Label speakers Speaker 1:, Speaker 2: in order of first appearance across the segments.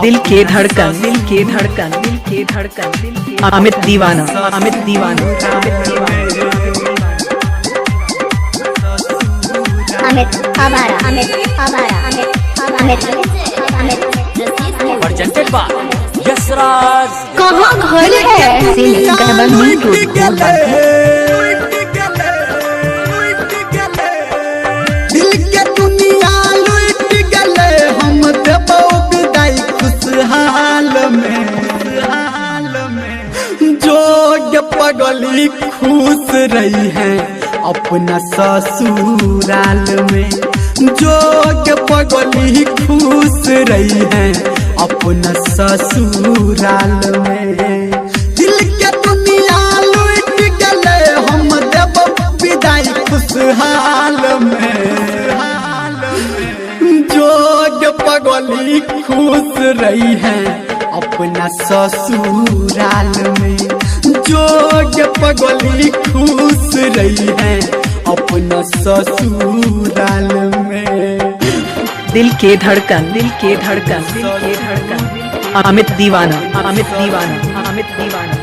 Speaker 1: दिल के धड़कन, दिल के धड़कन, दिल के धड़कन, दिल के अमित दीवाना, अमित दीवाना, अमित दीवाना,
Speaker 2: अमित आवारा, अमित आवारा, अमित अमित
Speaker 3: प्रेजेंटेड बाय यशराज।
Speaker 2: कहाँ घर है?
Speaker 4: दिल के दुनिया लुट गले, हम देबो विदाई खुशहाल में। जोग पगली खुश रही है अपना ससुराल में। जोग पगली खुश रही है अपना ससुराल में। दिल के दुनिया लुट गले, हम देब विदाई खुशहाल में। जोग पगली खुश रही है अपना ससुराल में। जोग पगली खुश रही है अपना ससुराल में।
Speaker 1: दिल के धड़कन, दिल के धड़कन, दिल के धड़कन, अमित दीवाना, अमित दीवाना, अमित दीवाना,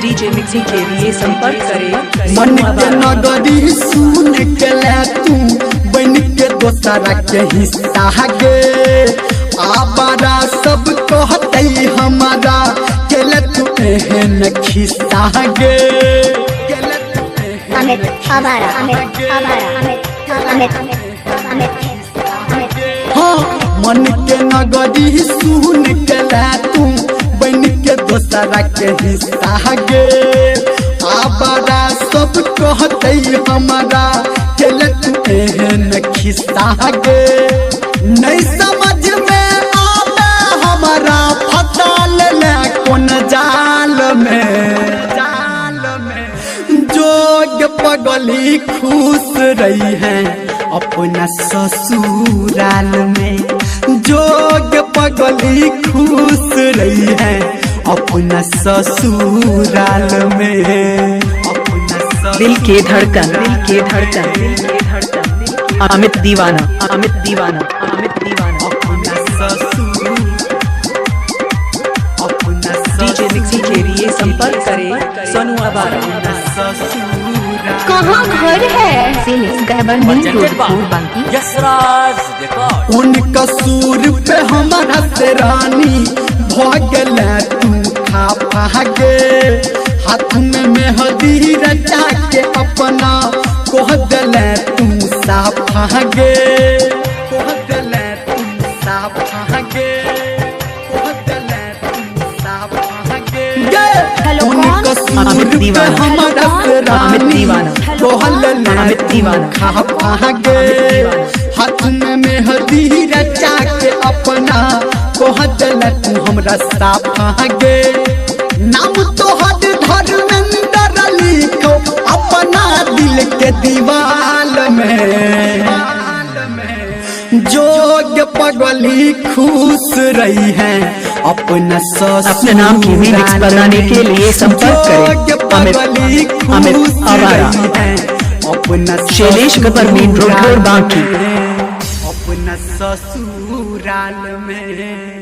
Speaker 1: डीजे मिक्सी के लिए संपर्क करें।
Speaker 4: मन के नगरी सुन के ले तू बन के दोसरा के हिस्सा गे। आबारा सब कहते हमारा केले तू एहन खिस्सा गे।
Speaker 2: अमित आवारा, अमित आवारा, अमित अमित
Speaker 4: हाँ, मन के नगरी सुन के ले तू बन के दोसरा के हिस्सा गे। आबारा सब कहते हमारा केले तू एहन खिस्सा गे। नहीं समझ में आवे हमारा फसाल ले कौन जाल में। जोग पगली खुश रही है अपना ससुराल में। जोग पगली खुश रही है अपना ससुराल में।
Speaker 1: दिल के धड़कन, दिल के धड़कन, दिल के धड़कन, अमित दीवाना, अमित दीवाना, अमित दीवाना, अपना ससुर, अपना डीजे मिक्सी के लिए संपर्क करें। सोनू आवारा,
Speaker 2: कहाँ घर है?
Speaker 3: Presented by Yashraj record.
Speaker 4: उन कसूर पे हमारा से रानी भगल तू खा पागे। हाथ में मेहंदी रचा के अपना कोह दल तू साफा गे। कोह दल तू साफा गे। कोह दल तू साफा गे। उन कसूर पे हमारा से रानी कोहल
Speaker 1: अमित दीवाना,
Speaker 4: खा पागे। हाथ में मेहंदी रचा के अपना कोहल तू हमरा साफा गे। नाम तो हद धर्मेंद्र लिखो अपना दिल के दीवाल में। जोग पगली खुश रही है अपना
Speaker 1: अपने नाम की रीमिक्स बनाने के लिए संपर्क करें। अमित आवारा,
Speaker 4: अपना
Speaker 1: शैलेश गबर मेन रोड बांकी।
Speaker 4: अपना ससुराल में।